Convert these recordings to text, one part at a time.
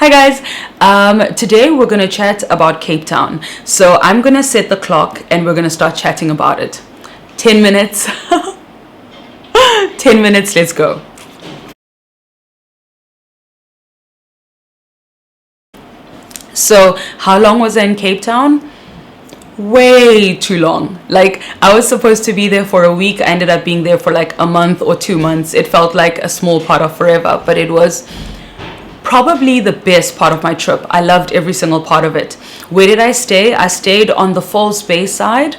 Hi guys, today we're gonna chat about Cape Town. So I'm gonna set the clock and we're gonna start chatting about it. 10 minutes. 10 minutes, let's go. So how long was I in Cape Town? Way too long. Like, I was supposed to be there for a week. I ended up being there for like a month or 2 months. It felt like a small part of forever, but it was probably the best part of my trip. I loved every single part of it. Where did I stay? I stayed on the Falls Bay side.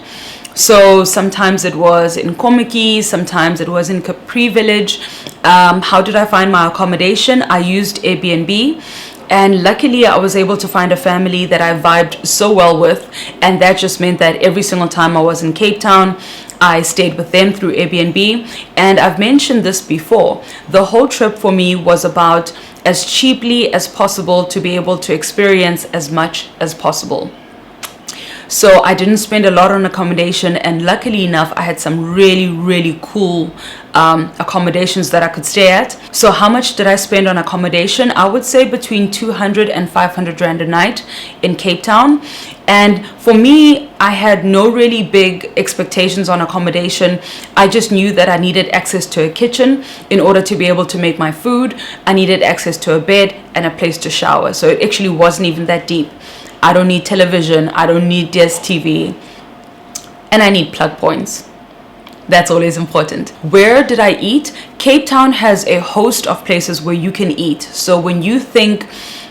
So sometimes it was in Komiki, sometimes it was in Capri Village. How did I find my accommodation? I used Airbnb. And luckily I was able to find a family that I vibed so well with, and that just meant that every single time I was in Cape Town, I stayed with them through Airbnb. And I've mentioned this before, the whole trip for me was about as cheaply as possible to be able to experience as much as possible. So I didn't spend a lot on accommodation, and luckily enough I had some really cool accommodations that I could stay at. So how much did I spend on accommodation? I would say between 200 and 500 rand a night in Cape Town. And for me, I had no really big expectations on accommodation. I just knew that I needed access to a kitchen in order to be able to make my food. I needed access to a bed and a place to shower. So it actually wasn't even that deep. I don't need television, I don't need DSTV, and I need plug points. That's always important. Where did I eat? Cape Town has a host of places where you can eat. So when you think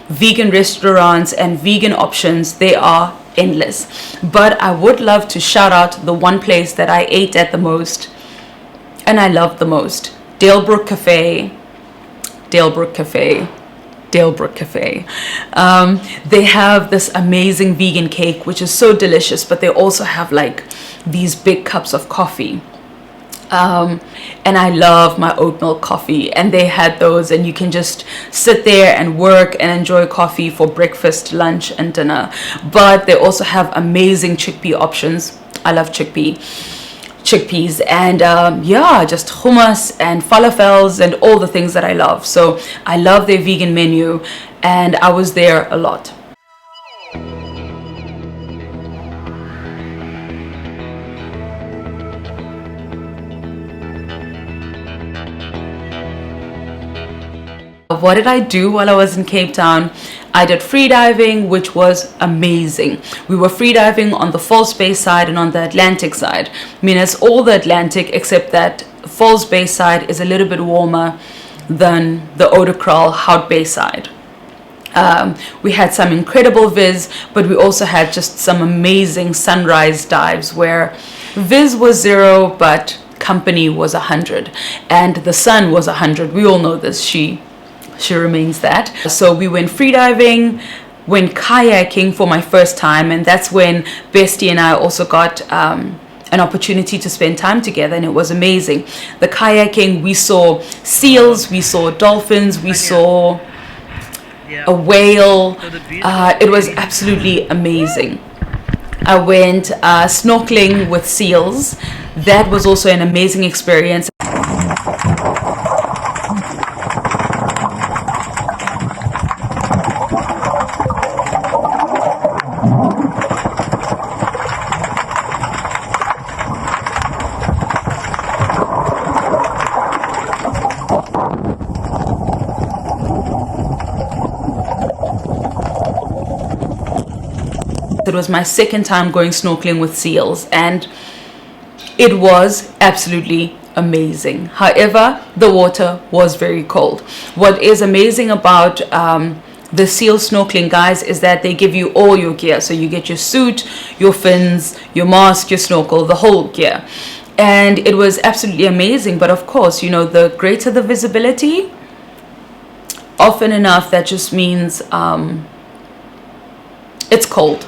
vegan restaurants and vegan options, they are endless. But I would love to shout out the one place that I ate at the most, and I loved the most. Delbrook Cafe. They have this amazing vegan cake, which is so delicious, but they also have like these big cups of coffee. And I love my oat milk coffee, and they had those, and you can just sit there and work and enjoy coffee for breakfast, lunch, and dinner. But they also have amazing chickpea options. I love chickpeas and just hummus and falafels and all the things that I love. So I love their vegan menu, and I was there a lot. What did I do while I was in Cape Town? I did freediving, which was amazing. We were freediving on the Falls Bay side and on the Atlantic side. I mean, it's all the Atlantic, except that Falls Bay side is a little bit warmer than the Oudekral Hout Bay side. We had some incredible viz, but we also had just some amazing sunrise dives where viz was 0, but company was 100, and the sun was 100. We all know this. She remains that. So we went freediving, went kayaking for my first time, and that's when Bestie and I also got an opportunity to spend time together, and it was amazing. The kayaking, we saw seals, we saw dolphins, we saw a whale. It was absolutely amazing. I went snorkeling with seals. That was also an amazing experience. It was my second time going snorkeling with seals, and it was absolutely amazing. However, the water was very cold. What is amazing about the seal snorkeling, guys, is that they give you all your gear. So you get your suit, your fins, your mask, your snorkel, the whole gear. And it was absolutely amazing. But of course, you know, the greater the visibility, often enough that just means it's cold.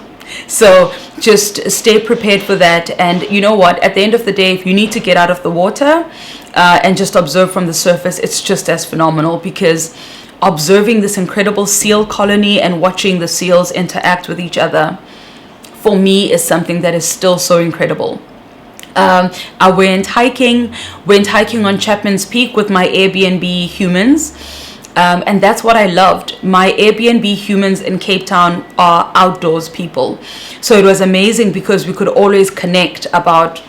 So just stay prepared for that. And you know what, at the end of the day, if you need to get out of the water and just observe from the surface, it's just as phenomenal, because observing this incredible seal colony and watching the seals interact with each other, for me, is something that is still so incredible. I went hiking on Chapman's Peak with my Airbnb humans. And that's what I loved. My Airbnb humans in Cape Town are outdoors people. So it was amazing because we could always connect about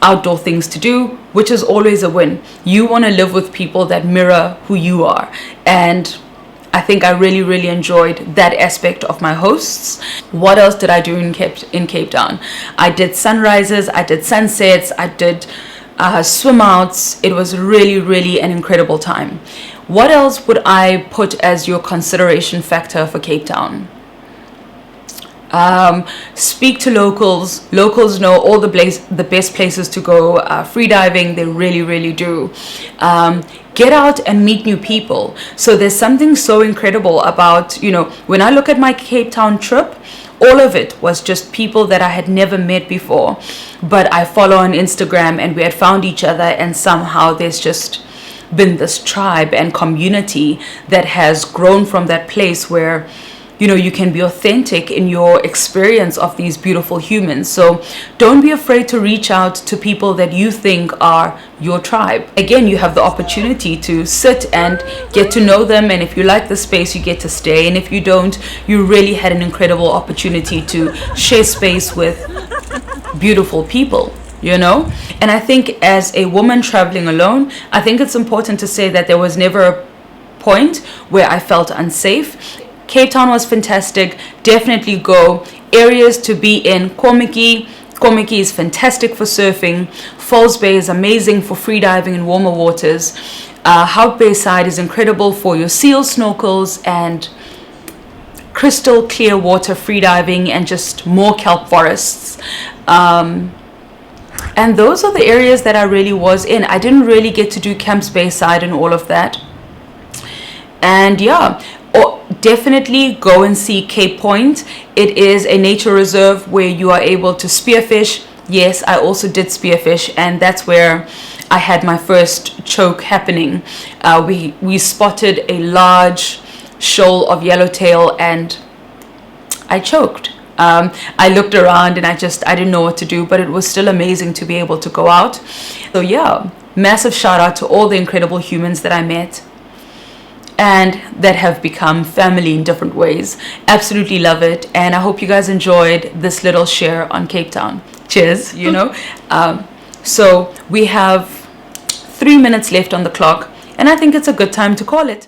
outdoor things to do, which is always a win. You want to live with people that mirror who you are. And I think I really, really enjoyed that aspect of my hosts. What else did I do in Cape Town? I did sunrises, I did sunsets, I did swim outs. It was really, really an incredible time. What else would I put as your consideration factor for Cape Town? Speak to locals. Locals know all the best places to go. Freediving, they really, really do. Get out and meet new people. So there's something so incredible about, when I look at my Cape Town trip, all of it was just people that I had never met before, but I follow on Instagram and we had found each other, and somehow there's just been this tribe and community that has grown from that place where you can be authentic in your experience of these beautiful humans. So don't be afraid to reach out to people that you think are your tribe. Again, you have the opportunity to sit and get to know them, and if you like the space, you get to stay, and if you don't, you really had an incredible opportunity to share space with beautiful people. And I think as a woman traveling alone, I think it's important to say that there was never a point where I felt unsafe. Cape Town was fantastic. Definitely go. Areas to be in: Kommetjie. Kommetjie is fantastic for surfing. Falls Bay is amazing for freediving in warmer waters. Hout Bay side is incredible for your seal snorkels and crystal clear water freediving and just more kelp forests. And those are the areas that I really was in. I didn't really get to do Camps Bay side and all of that. And definitely go and see Cape Point. It is a nature reserve where you are able to spearfish. Yes, I also did spearfish, and that's where I had my first choke happening. We spotted a large shoal of yellowtail and I choked. I looked around and I didn't know what to do, but it was still amazing to be able to go out. So massive shout out to all the incredible humans that I met and that have become family in different ways. Absolutely love it, and I hope you guys enjoyed this little share on Cape Town. Cheers. So we have 3 minutes left on the clock, and I think it's a good time to call it.